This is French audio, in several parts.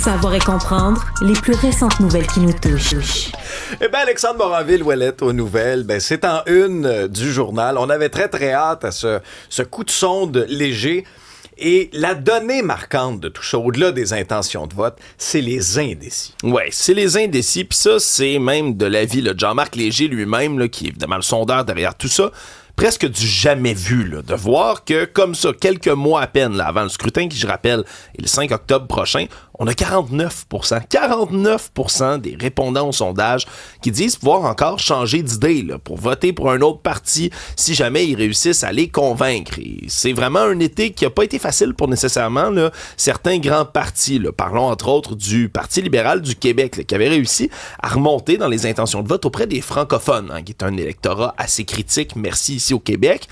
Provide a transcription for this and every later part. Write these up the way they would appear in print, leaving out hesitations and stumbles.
Savoir et comprendre les plus récentes nouvelles qui nous touchent. Eh bien, Alexandre Moranville-Ouellette aux nouvelles, c'est en une du journal. On avait très, très hâte à ce coup de sonde léger. Et la donnée marquante de tout ça, au-delà des intentions de vote, c'est les indécis. Ouais, c'est les indécis. Puis ça, c'est même de l'avis de Jean-Marc Léger lui-même, là, qui est évidemment le sondeur derrière tout ça. Presque du jamais vu, là, de voir que, comme ça, quelques mois à peine là, avant le scrutin, qui, je rappelle, est le 5 octobre prochain, on a 49% des répondants au sondage qui disent pouvoir encore changer d'idée là, pour voter pour un autre parti si jamais ils réussissent à les convaincre. Et c'est vraiment un été qui n'a pas été facile pour nécessairement là, certains grands partis. Là. Parlons entre autres du Parti libéral du Québec là, qui avait réussi à remonter dans les intentions de vote auprès des francophones, qui est un électorat assez critique, merci, ici au Québec.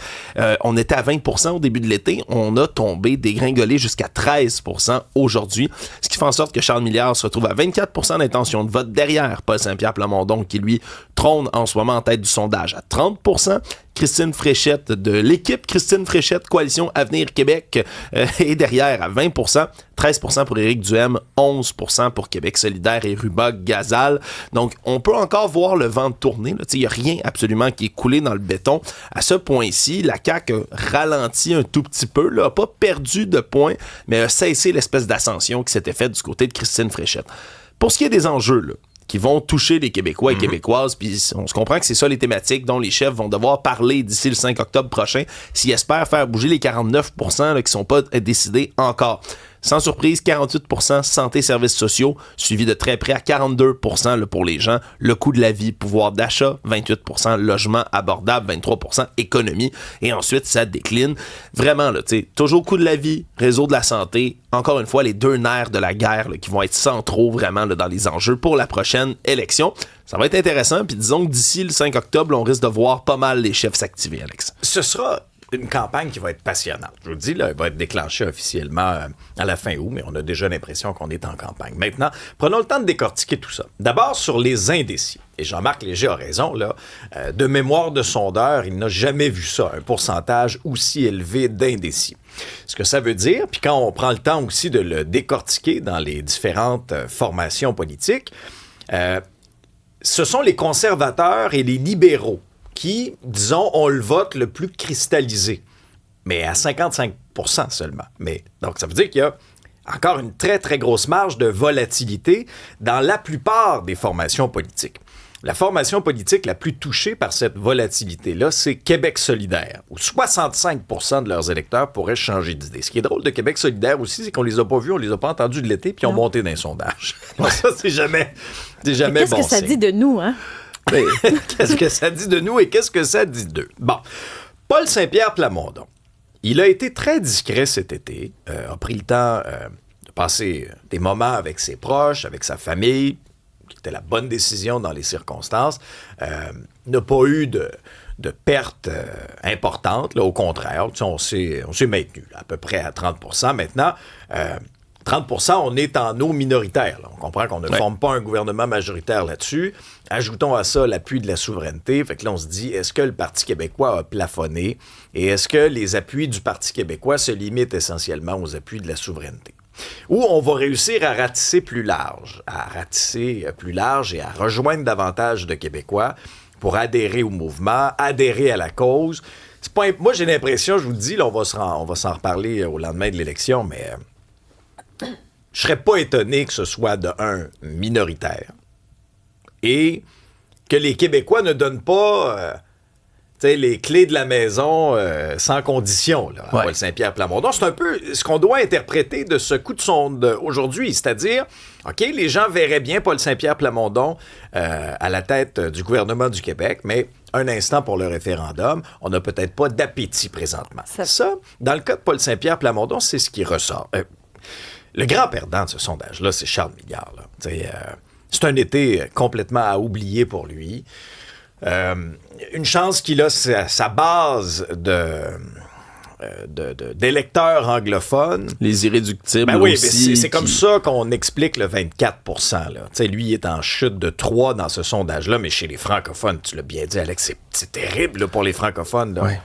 On était à 20% au début de l'été. On a tombé, dégringolé jusqu'à 13% aujourd'hui. Ce qui fait en sorte que Charles Milliard se retrouve à 24% d'intention de vote derrière Paul Saint-Pierre Plamondon, qui lui trône en ce moment en tête du sondage à 30%. Christine Fréchette de l'équipe Christine Fréchette, Coalition Avenir Québec, est derrière à 20%, 13% pour Éric Duhem, 11% pour Québec solidaire et Ruba Gazal. Donc, on peut encore voir le vent tourner. Il n'y a rien absolument qui est coulé dans le béton. À ce point-ci, la CAQ a ralenti un tout petit peu, n'a pas perdu de points, mais a cessé l'espèce d'ascension qui s'était faite du côté de Christine Fréchette. Pour ce qui est des enjeux, là, qui vont toucher les Québécois et Québécoises, puis on se comprend que c'est ça les thématiques dont les chefs vont devoir parler d'ici le 5 octobre prochain s'ils espèrent faire bouger les 49% là, qui sont pas décidés encore. Sans surprise, 48% santé services sociaux, suivi de très près à 42% là, pour les gens. Le coût de la vie, pouvoir d'achat, 28% logement abordable, 23% économie. Et ensuite, ça décline. Vraiment, là, toujours coût de la vie, réseau de la santé. Encore une fois, les deux nerfs de la guerre là, qui vont être centraux vraiment là, dans les enjeux pour la prochaine élection. Ça va être intéressant. Puis disons que d'ici le 5 octobre, on risque de voir pas mal les chefs s'activer, Alex. Ce sera une campagne qui va être passionnante. Je vous le dis, là, elle va être déclenchée officiellement à la fin août, mais on a déjà l'impression qu'on est en campagne. Maintenant, prenons le temps de décortiquer tout ça. D'abord, sur les indécis. Et Jean-Marc Léger a raison, là. De mémoire de sondeur, il n'a jamais vu ça, un pourcentage aussi élevé d'indécis. Ce que ça veut dire, puis quand on prend le temps aussi de le décortiquer dans les différentes formations politiques, ce sont les conservateurs et les libéraux qui, disons, ont le vote le plus cristallisé, mais à 55% seulement. Donc, ça veut dire qu'il y a encore une très, très grosse marge de volatilité dans la plupart des formations politiques. La formation politique la plus touchée par cette volatilité-là, c'est Québec solidaire, où 65% de leurs électeurs pourraient changer d'idée. Ce qui est drôle de Québec solidaire aussi, c'est qu'on les a pas vus, on les a pas entendus de l'été, puis ils ont monté dans les sondages. Ça, c'est jamais bon signe. Qu'est-ce que ça dit de nous, hein? Qu'est-ce que ça dit de nous et qu'est-ce que ça dit d'eux? Bon, Paul Saint-Pierre Plamondon, il a été très discret cet été, a pris le temps de passer des moments avec ses proches, avec sa famille, qui était la bonne décision dans les circonstances, n'a pas eu de pertes importantes, là, au contraire, on s'est maintenu là, à peu près à 30% maintenant. 30%, on est en eau minoritaire. Là. On comprend qu'on ne forme pas un gouvernement majoritaire là-dessus. Ajoutons à ça l'appui de la souveraineté. Fait que là, on se dit, est-ce que le Parti québécois a plafonné? Et est-ce que les appuis du Parti québécois se limitent essentiellement aux appuis de la souveraineté? Ou on va réussir à ratisser plus large, et à rejoindre davantage de Québécois pour adhérer au mouvement, adhérer à la cause. C'est pas moi, j'ai l'impression, je vous le dis, là, on va s'en reparler au lendemain de l'élection, mais je serais pas étonné que ce soit de un minoritaire et que les Québécois ne donnent pas les clés de la maison sans condition là, à Paul Saint-Pierre Plamondon. C'est un peu ce qu'on doit interpréter de ce coup de sonde aujourd'hui, c'est-à-dire, OK, les gens verraient bien Paul Saint-Pierre Plamondon à la tête du gouvernement du Québec, mais un instant pour le référendum, on n'a peut-être pas d'appétit présentement. Ça, dans le cas de Paul Saint-Pierre Plamondon, c'est ce qui ressort. Le grand perdant de ce sondage-là, c'est Charles Milliard. C'est un été complètement à oublier pour lui. Une chance qu'il a sa base d'électeurs anglophones. Les irréductibles oui, aussi. Mais c'est comme ça qu'on explique le 24%. Là. Lui, il est en chute de 3 dans ce sondage-là, mais chez les francophones, tu l'as bien dit, Alex, c'est terrible là, pour les francophones. Là.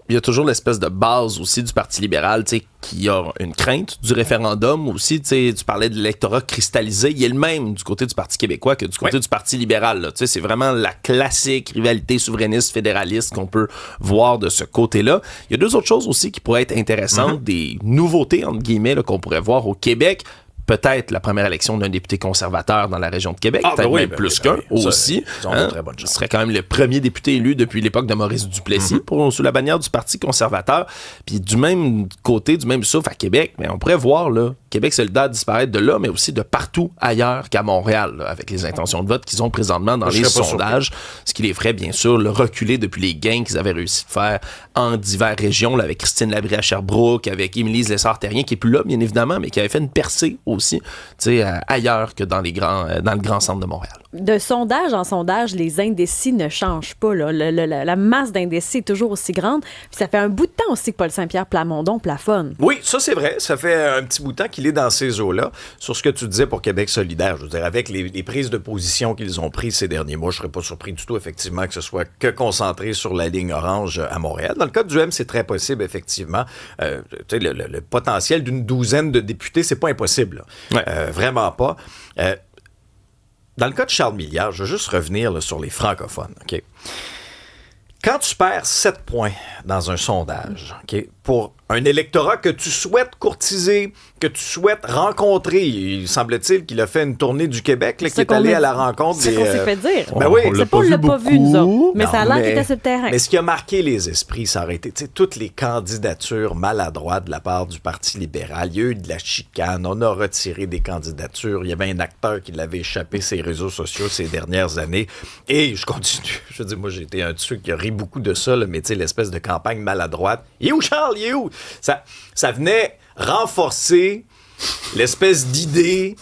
il y a toujours l'espèce de base aussi du Parti libéral, tu sais, qui a une crainte du référendum aussi. Tu sais, tu parlais de l'électorat cristallisé. Il est le même du côté du Parti québécois que du côté du Parti libéral. Là. Tu sais, c'est vraiment la classique rivalité souverainiste fédéraliste qu'on peut voir de ce côté-là. Il y a deux autres choses aussi qui pourraient être intéressantes, des nouveautés, entre guillemets, là, qu'on pourrait voir au Québec. Peut-être la première élection d'un député conservateur dans la région de Québec, peut-être même plus qu'un aussi. Ils ont de très bonnes chances. Ce serait quand même le premier député élu depuis l'époque de Maurice Duplessis sous la bannière du Parti conservateur. Puis du même côté, du même souffle à Québec, mais on pourrait voir là, Québec solidaire disparaître de là, mais aussi de partout ailleurs qu'à Montréal, là, avec les intentions de vote qu'ils ont présentement dans les sondages, ce qui les ferait bien sûr le reculer depuis les gains qu'ils avaient réussi de faire en diverses régions, là, avec Christine Labrie à Sherbrooke, avec Émilie Lessard-Terrien, qui est plus là, bien évidemment, mais qui avait fait une percée aussi, tu sais, ailleurs que dans le grand centre de Montréal. De sondage en sondage, les indécis ne changent pas. Là. La masse d'indécis est toujours aussi grande. Puis ça fait un bout de temps aussi que Paul Saint-Pierre Plamondon plafonne. Oui, ça c'est vrai. Ça fait un petit bout de temps qu'il est dans ces eaux-là. Sur ce que tu disais pour Québec solidaire, je veux dire, avec les prises de position qu'ils ont prises ces derniers mois, je ne serais pas surpris du tout, effectivement, que ce soit que concentré sur la ligne orange à Montréal. Dans le cas du M, c'est très possible, effectivement. Le potentiel d'une douzaine de députés, c'est pas impossible. Vraiment pas. Dans le cas de Charles Milliard, je veux juste revenir là, sur les francophones. Okay? Quand tu perds 7 points dans un sondage, okay, pour un électorat que tu souhaites courtiser, que tu souhaites rencontrer, il semble-t-il qu'il a fait une tournée du Québec, là, qui est allé à la rencontre des... C'est qu'on s'est fait dire. Ben oui. C'est pas, on l'a pas vu, nous autres. Mais ça a l'air qu'il était sur le terrain. Mais ce qui a marqué les esprits, ça aurait été toutes les candidatures maladroites de la part du Parti libéral. Il y a eu de la chicane, on a retiré des candidatures. Il y avait un acteur qui l'avait échappé ses réseaux sociaux ces dernières années. Et je continue. Je veux dire, moi, j'ai été un de ceux qui a ri beaucoup de ça, là, mais tu sais, l'espèce de campagne maladroite. Il est où, Charles? Il est où? Ça venait renforcer l'espèce d'idée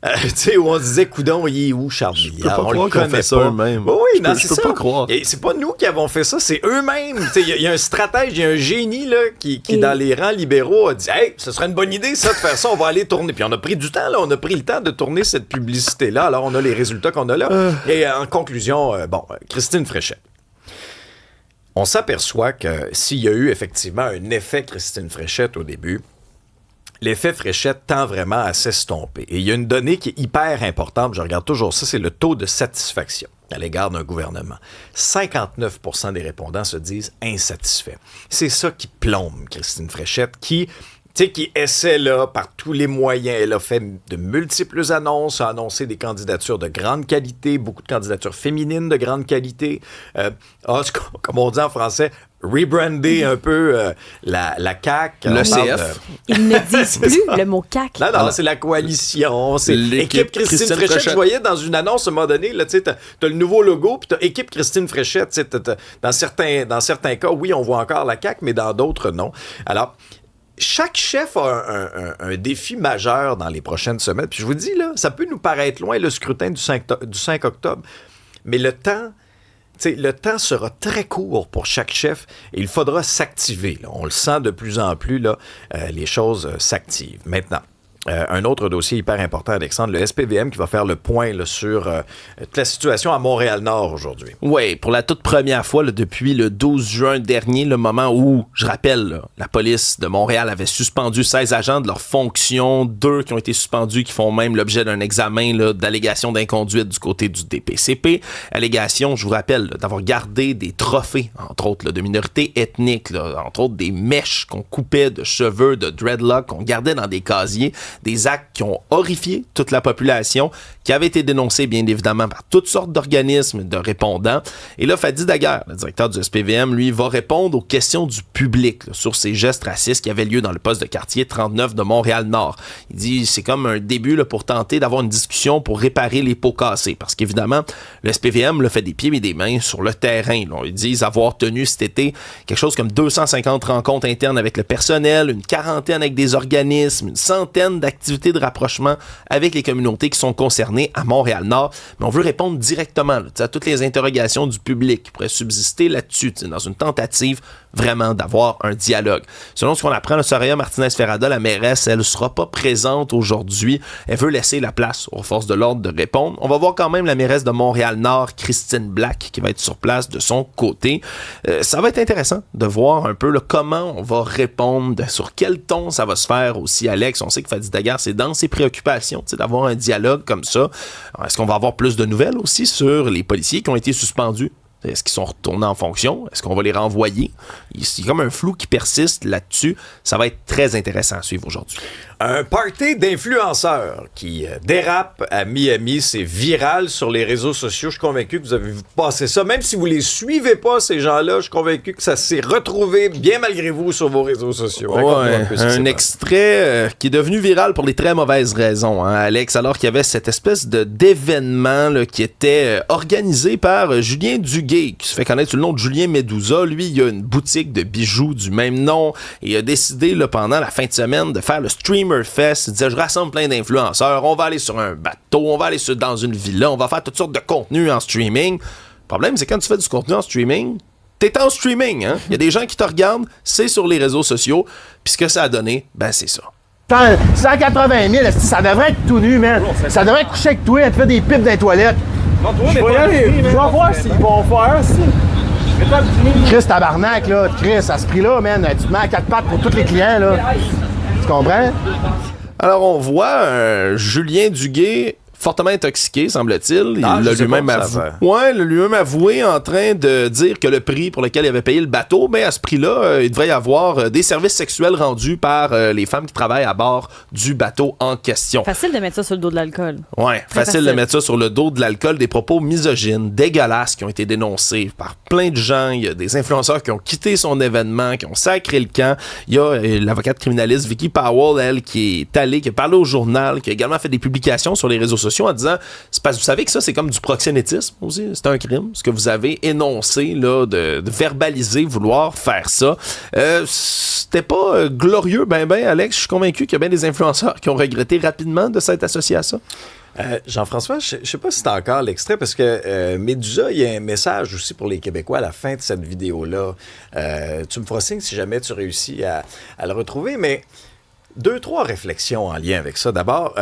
où on se disait, coudon, il est où, Charles Milliard? On le connaît ça eux-mêmes. Oui, non, je peux pas croire. Et c'est pas nous qui avons fait ça, c'est eux-mêmes. Il y a un stratège, il y a un génie là, qui dans les rangs libéraux, a dit « Hey, ce serait une bonne idée, ça, de faire ça, on va aller tourner. » Puis on a pris du temps, là, on a pris le temps de tourner cette publicité-là. Alors, on a les résultats qu'on a là. Et en conclusion, Christine Fréchette. On s'aperçoit que s'il y a eu effectivement un effet Christine Fréchette au début, l'effet Fréchette tend vraiment à s'estomper. Et il y a une donnée qui est hyper importante, je regarde toujours ça, c'est le taux de satisfaction à l'égard d'un gouvernement. 59% des répondants se disent insatisfaits. C'est ça qui plombe Christine Fréchette, qui essaie là, par tous les moyens. Elle a fait de multiples annonces, a annoncé des candidatures de grande qualité, beaucoup de candidatures féminines de grande qualité. Comme on dit en français, rebrander un peu la CAQ. Le CF. Ils ne disent plus le mot CAQ. Non, c'est la coalition. C'est l'équipe Christine Fréchette. Je voyais dans une annonce, à un moment donné, tu as le nouveau logo, puis tu as équipe Christine Fréchette. Dans certains cas, oui, on voit encore la CAQ, mais dans d'autres, non. Alors, chaque chef a un défi majeur dans les prochaines semaines. Puis je vous dis, là, ça peut nous paraître loin, le scrutin du 5 octobre, mais le temps sera très court pour chaque chef et il faudra s'activer. Là. On le sent de plus en plus, là, les choses s'activent. Maintenant, un autre dossier hyper important, Alexandre, le SPVM qui va faire le point là, sur toute la situation à Montréal-Nord aujourd'hui. Oui, pour la toute première fois là, depuis le 12 juin dernier, le moment où, je rappelle, là, la police de Montréal avait suspendu 16 agents de leurs fonctions, 2 qui ont été suspendus, qui font même l'objet d'un examen là, d'allégation d'inconduite du côté du DPCP. Allégation, je vous rappelle, là, d'avoir gardé des trophées, entre autres, là, de minorités ethniques, là, entre autres des mèches qu'on coupait de cheveux, de dreadlocks, qu'on gardait dans des casiers, des actes qui ont horrifié toute la population, qui avaient été dénoncés, bien évidemment, par toutes sortes d'organismes de répondants. Et là, Fadi Daguerre, le directeur du SPVM, lui, va répondre aux questions du public là, sur ces gestes racistes qui avaient lieu dans le poste de quartier 39 de Montréal-Nord. Il dit c'est comme un début là, pour tenter d'avoir une discussion pour réparer les pots cassés. Parce qu'évidemment, le SPVM là, fait des pieds et des mains sur le terrain. Là. Ils disent avoir tenu cet été quelque chose comme 250 rencontres internes avec le personnel, une quarantaine avec des organismes, une centaine semaine d'activités de rapprochement avec les communautés qui sont concernées à Montréal-Nord. Mais on veut répondre directement là, à toutes les interrogations du public qui pourraient subsister là-dessus, dans une tentative vraiment d'avoir un dialogue. Selon ce qu'on apprend, le Soraya Martinez-Ferrada, la mairesse, elle ne sera pas présente aujourd'hui. Elle veut laisser la place aux forces de l'ordre de répondre. On va voir quand même la mairesse de Montréal-Nord, Christine Black, qui va être sur place de son côté. Ça va être intéressant de voir un peu là, comment on va répondre, sur quel ton ça va se faire aussi, Alex. On sait que Fadi Daguerre, c'est dans ses préoccupations d'avoir un dialogue comme ça. Alors, est-ce qu'on va avoir plus de nouvelles aussi sur les policiers qui ont été suspendus? Est-ce qu'ils sont retournés en fonction? Est-ce qu'on va les renvoyer? Il y a comme un flou qui persiste là-dessus. Ça va être très intéressant à suivre aujourd'hui. Un party d'influenceurs qui dérape à Miami, c'est viral sur les réseaux sociaux. Je suis convaincu que vous avez vu passer ça. Même si vous les suivez pas, ces gens-là, je suis convaincu que ça s'est retrouvé bien malgré vous sur vos réseaux sociaux. Ouais, un extrait qui est devenu viral pour les très mauvaises raisons, hein, Alex, alors qu'il y avait cette espèce d'événement là, qui était organisé par Julien Duguay, qui se fait connaître sous le nom de Julien Medusa. Lui, il a une boutique de bijoux du même nom et il a décidé là, pendant la fin de semaine de faire le Streamer Fest. Il disait, je rassemble plein d'influenceurs, on va aller sur un bateau, on va aller dans une villa, on va faire toutes sortes de contenus en streaming. Le problème, c'est quand tu fais du contenu en streaming, t'es en streaming, hein? Il y a des gens qui te regardent, c'est sur les réseaux sociaux, puis ce que ça a donné, ben c'est ça. 180 000, ça devrait être tout nu, man. Ça devrait coucher avec toi, elle te fait des pipes dans les toilettes. Je vais y aller, je vais voir s'ils vont faire ça. Chris, tabarnak, là. Chris, à ce prix-là, man, tu te mets à 4 pattes pour tous les clients, là. Tu comprends? Alors, on voit Julien Duguay fortement intoxiqué, semble-t-il. Il l'a lui-même avoué. Ouais, il l'a lui-même avoué en train de dire que le prix pour lequel il avait payé le bateau, mais à ce prix-là, il devrait y avoir des services sexuels rendus par les femmes qui travaillent à bord du bateau en question. Facile de mettre ça sur le dos de l'alcool. Ouais, facile de mettre ça sur le dos de l'alcool. Des propos misogynes, dégueulasses qui ont été dénoncés par plein de gens. Il y a des influenceurs qui ont quitté son événement, qui ont sacré le camp. Il y a l'avocate criminaliste Vicky Powell, elle, qui est allée, qui a parlé au journal, qui a également fait des publications sur les réseaux sociaux en disant, c'est parce que vous savez que ça, c'est comme du proxénétisme aussi, c'est un crime, ce que vous avez énoncé, là, de verbaliser, vouloir faire ça. C'était pas glorieux, Alex, je suis convaincu qu'il y a bien des influenceurs qui ont regretté rapidement de s'être associés à ça. Jean-François, je sais pas si c'est encore l'extrait, parce que Medusa, il y a un message aussi pour les Québécois à la fin de cette vidéo-là. Tu me feras signe si jamais tu réussis à le retrouver, mais 2-3 réflexions en lien avec ça. D'abord,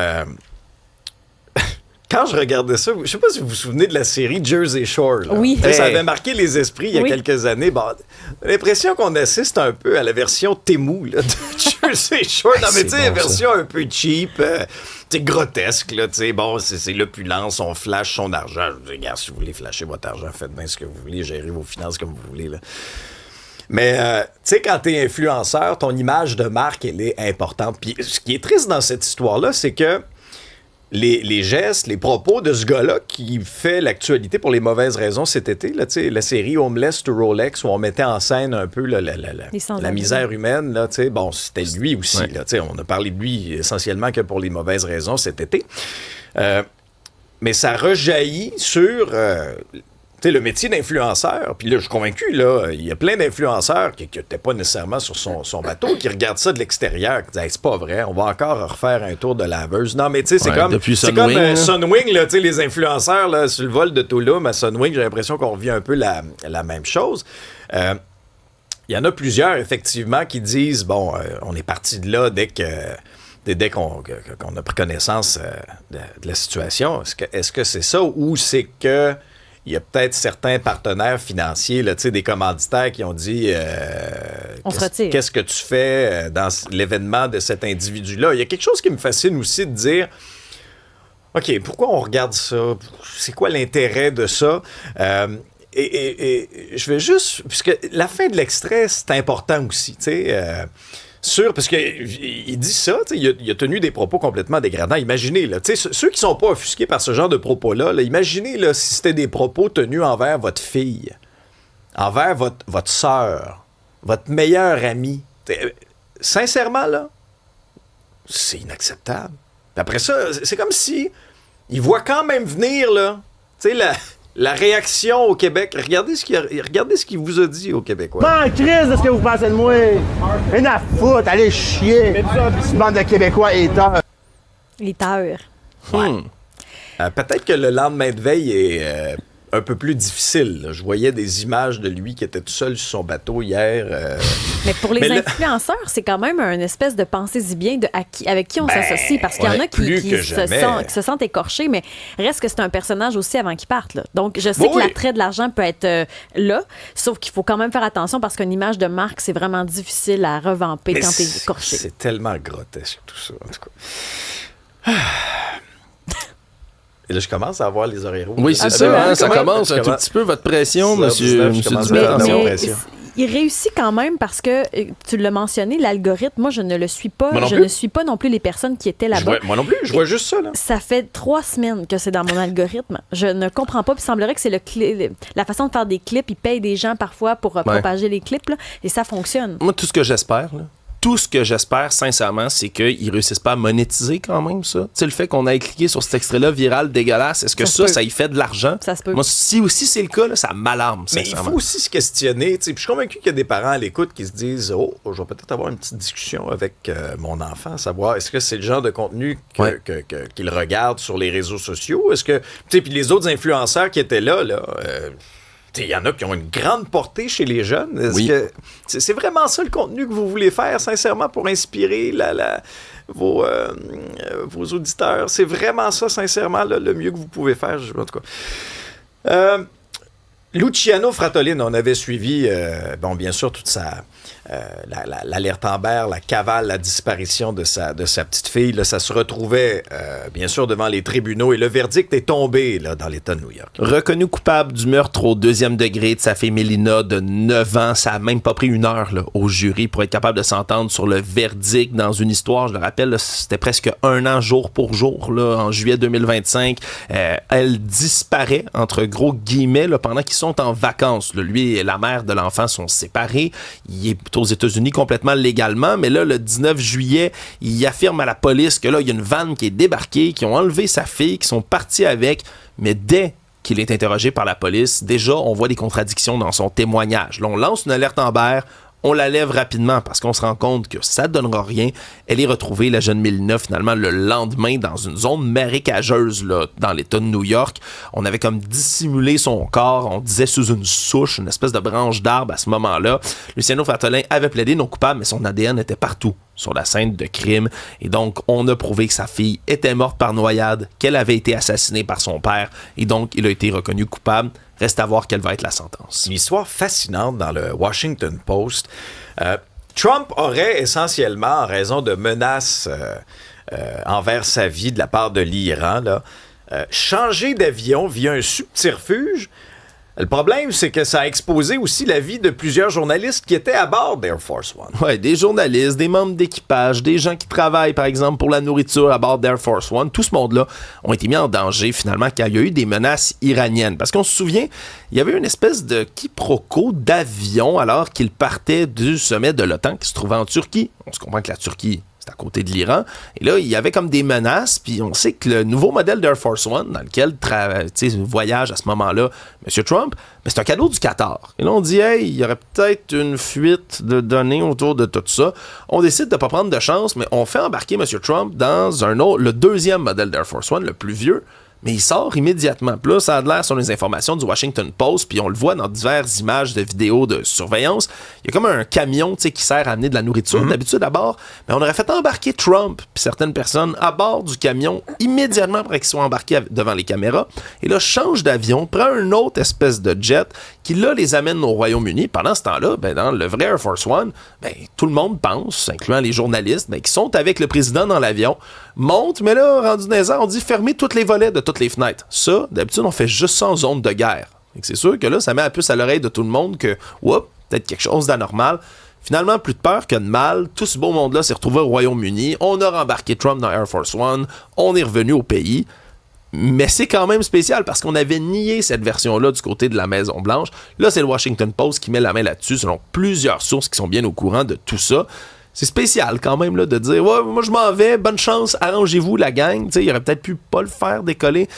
quand je regardais ça, je sais pas si vous vous souvenez de la série Jersey Shore. Là. Oui. Ça avait marqué les esprits il y a quelques années. Bon, l'impression qu'on assiste un peu à la version Temu là, de Jersey Shore. Non, mais tu sais, version un peu cheap, grotesque. Là, bon, c'est l'opulence, on flash son argent. Je dis, regarde, si vous voulez flasher votre argent, faites bien ce que vous voulez, gérez vos finances comme vous voulez. Là. Mais, tu sais, quand t'es influenceur, ton image de marque, elle est importante. Puis ce qui est triste dans cette histoire-là, c'est que les gestes, les propos de ce gars-là qui fait l'actualité pour les mauvaises raisons cet été, là, la série Homeless to Rolex, où on mettait en scène un peu la misère humaine, là, bon, c'était lui aussi. Ouais. Là, on a parlé de lui essentiellement que pour les mauvaises raisons cet été. Mais ça rejaillit sur le métier d'influenceur. Puis là, je suis convaincu, là, il y a plein d'influenceurs qui n'étaient pas nécessairement sur son bateau, qui regardent ça de l'extérieur, qui disent hey, c'est pas vrai, on va encore refaire un tour de laveuse. Non, mais tu sais, c'est comme Sunwing, là, les influenceurs là, sur le vol de Tulum à Sunwing, j'ai l'impression qu'on revit un peu la même chose. Il y en a plusieurs, effectivement, qui disent bon, on est parti de là dès qu'on a pris connaissance de la situation. Est-ce que c'est ça ou c'est que il y a peut-être certains partenaires financiers, là, des commanditaires qui ont dit qu'est-ce que tu fais dans l'événement de cet individu-là? Il y a quelque chose qui me fascine aussi de dire OK, pourquoi on regarde ça? C'est quoi l'intérêt de ça? Et je vais juste... Puisque la fin de l'extrait, c'est important aussi, tu sais... parce qu'il dit ça, il a tenu des propos complètement dégradants. Imaginez, là, ceux qui sont pas offusqués par ce genre de propos-là, là, imaginez là, si c'était des propos tenus envers votre fille, envers votre sœur, votre meilleure amie. Sincèrement, là, c'est inacceptable. Puis après ça, c'est comme si il voit quand même venir, là, tu sais, la réaction au Québec. Regardez ce qu'il vous a dit aux Québécois. Pas en crise de ce que vous pensez de moi. Rien à foutre, allez chier. Une bande de Québécois haters. Les tailleurs. Peut-être que le lendemain de veille est un peu plus difficile. Là. Je voyais des images de lui qui était tout seul sur son bateau hier. Mais pour les influenceurs, c'est quand même une espèce de pensée-y bien avec qui on s'associe. Parce qu'il y en a qui se sentent écorchés, mais reste que c'est un personnage aussi avant qu'il parte. Là. Donc, je sais que l'attrait de l'argent peut être là, sauf qu'il faut quand même faire attention parce qu'une image de marque, c'est vraiment difficile à revamper quand t'es écorché. C'est tellement grotesque, tout ça, en tout cas. Et là, je commence à avoir les oreilles rouges. Oui, c'est ça, ça commence un tout petit peu votre pression, monsieur Dupont. Il réussit quand même parce que, tu l'as mentionné, l'algorithme, moi, je ne le suis pas. Je ne suis pas non plus les personnes qui étaient là-bas. Moi non plus, je vois juste ça. Là. Ça fait 3 semaines que c'est dans mon algorithme. Je ne comprends pas. Puis il semblerait que c'est la façon de faire des clips. Ils payent des gens parfois pour propager les clips. Là, et ça fonctionne. Moi, tout ce que j'espère, sincèrement, c'est qu'ils réussissent pas à monétiser quand même ça. Tu sais, le fait qu'on ait cliqué sur cet extrait-là viral dégueulasse, est-ce que ça y fait de l'argent? Ça se peut. Moi, si c'est le cas, là, ça m'alarme, mais il faut aussi se questionner. Puis je suis convaincu qu'il y a des parents à l'écoute qui se disent « Oh, je vais peut-être avoir une petite discussion avec mon enfant, savoir est-ce que c'est le genre de contenu qu'il regarde sur les réseaux sociaux? Est-ce que... » Puis les autres influenceurs qui étaient là il y en a qui ont une grande portée chez les jeunes. Est-ce que c'est vraiment ça le contenu que vous voulez faire, sincèrement, pour inspirer vos auditeurs? C'est vraiment ça, sincèrement, le mieux que vous pouvez faire, en tout cas. Luciano Fratellini, on avait suivi, bien sûr, toute l'alerte Amber, la cavale, la disparition de sa petite fille. Là, ça se retrouvait, bien sûr, devant les tribunaux et le verdict est tombé là, dans l'État de New York. Reconnu coupable du meurtre au 2e degré de sa fille Mélina de 9 ans. Ça n'a même pas pris 1 heure là, au jury pour être capable de s'entendre sur le verdict dans une histoire. Je le rappelle, là, c'était presque 1 an jour pour jour là, en juillet 2025. Elle disparaît, entre gros guillemets, là, pendant qu'ils sont en vacances. Là. Lui et la mère de l'enfant sont séparés. Il est aux États-Unis complètement légalement, mais là, le 19 juillet, il affirme à la police que là, il y a une vanne qui est débarquée, qui ont enlevé sa fille, qui sont partis avec, mais dès qu'il est interrogé par la police, déjà, on voit des contradictions dans son témoignage. Là, on lance une alerte Amber, on la lève rapidement parce qu'on se rend compte que ça ne donnera rien. Elle est retrouvée, la jeune Mélina, finalement, le lendemain dans une zone marécageuse là, dans l'État de New York. On avait comme dissimulé son corps, on disait sous une souche, une espèce de branche d'arbre à ce moment-là. Luciano Fratellini avait plaidé non coupable, mais son ADN était partout sur la scène de crime. Et donc, on a prouvé que sa fille était morte par noyade, qu'elle avait été assassinée par son père. Et donc, il a été reconnu coupable. Reste à voir quelle va être la sentence. Une histoire fascinante dans le Washington Post. Trump aurait essentiellement, en raison de menaces envers sa vie de la part de l'Iran, changé d'avion via un subterfuge. Le problème, c'est que ça a exposé aussi la vie de plusieurs journalistes qui étaient à bord d'Air Force One. Oui, des journalistes, des membres d'équipage, des gens qui travaillent, par exemple, pour la nourriture à bord d'Air Force One. Tout ce monde-là ont été mis en danger, finalement, quand il y a eu des menaces iraniennes. Parce qu'on se souvient, il y avait une espèce de quiproquo d'avion alors qu'il partait du sommet de l'OTAN qui se trouvait en Turquie. On se comprend que la Turquie, à côté de l'Iran. Et là, il y avait comme des menaces, puis on sait que le nouveau modèle d'Air Force One, dans lequel voyage à ce moment-là M. Trump, ben, c'est un cadeau du Qatar. Et là, on dit, hey, il y aurait peut-être une fuite de données autour de tout ça. On décide de ne pas prendre de chance, mais on fait embarquer M. Trump dans le 2e modèle d'Air Force One, le plus vieux, mais il sort immédiatement. Puis là, ça a l'air sur les informations du Washington Post, puis on le voit dans diverses images de vidéos de surveillance. Il y a comme un camion qui sert à amener de la nourriture. D'habitude, à bord, mais on aurait fait embarquer Trump puis certaines personnes à bord du camion immédiatement après qu'ils soient embarqués devant les caméras. Et là, change d'avion, prend une autre espèce de jet qui, là, les amène au Royaume-Uni. Pendant ce temps-là, ben, dans le vrai Air Force One, ben, tout le monde pense, incluant les journalistes, ben, qui sont avec le président dans l'avion, montent, mais là, rendu dans les airs, on dit fermer tous les volets de toutes les fenêtres. Ça, d'habitude, on fait juste ça en zone de guerre. C'est sûr que là, ça met la puce à l'oreille de tout le monde que, oups, peut-être quelque chose d'anormal. Finalement, plus de peur que de mal, tout ce beau monde-là s'est retrouvé au Royaume-Uni. On a rembarqué Trump dans Air Force One. On est revenu au pays. Mais c'est quand même spécial parce qu'on avait nié cette version-là du côté de la Maison-Blanche. Là, c'est le Washington Post qui met la main là-dessus, selon plusieurs sources qui sont bien au courant de tout ça. C'est spécial quand même là, de dire « Ouais, moi je m'en vais, bonne chance, arrangez-vous la gang. » Il aurait peut-être pu pas le faire décoller.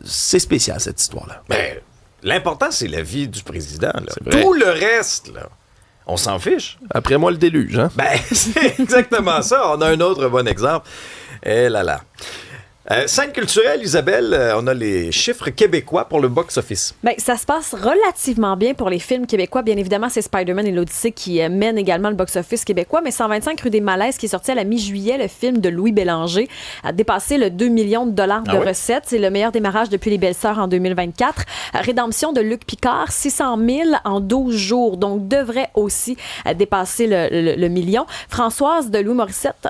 C'est spécial cette histoire-là. Mais l'important, c'est la vie du président. Là. Tout le reste, là, on s'en fiche. Après moi, le déluge. Hein? Ben, c'est exactement ça. On a un autre bon exemple. Eh là là. Scène culturelle, Isabelle, on a les chiffres québécois pour le box-office. Bien, ça se passe relativement bien pour les films québécois. Bien évidemment, c'est Spider-Man et l'Odyssée qui mènent également le box-office québécois, mais 125 rue des Malaises, qui est sorti à la mi-juillet, le film de Louis Bélanger, a dépassé le 2 millions de dollars de recettes. C'est le meilleur démarrage depuis Les Belles-Sœurs en 2024. Rédemption de Luc Picard, 600 000 en 12 jours, donc devrait aussi dépasser le million. Françoise de Louis Morissette,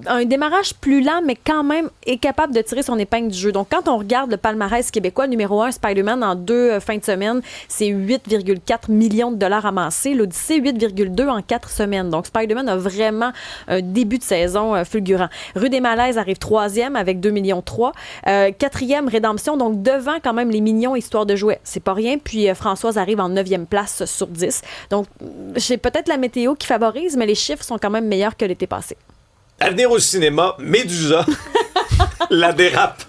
un démarrage plus lent, mais quand même est capable de tirer son épingle du jeu. Donc, quand on regarde le palmarès québécois, numéro 1, Spider-Man, en 2 fins de semaine, c'est 8,4 millions de dollars amassés. L'Odyssée, 8,2 en 4 semaines. Donc, Spider-Man a vraiment un début de saison fulgurant. Rue des Malaises arrive 3e avec 2,3 millions. 4e, Rédemption, donc devant quand même Les Mignons, Histoire de jouets. C'est pas rien. Puis, Françoise arrive en 9e place sur 10. Donc, j'ai peut-être la météo qui favorise, mais les chiffres sont quand même meilleurs que l'été passé. À venir au cinéma, Médusa, la dérape.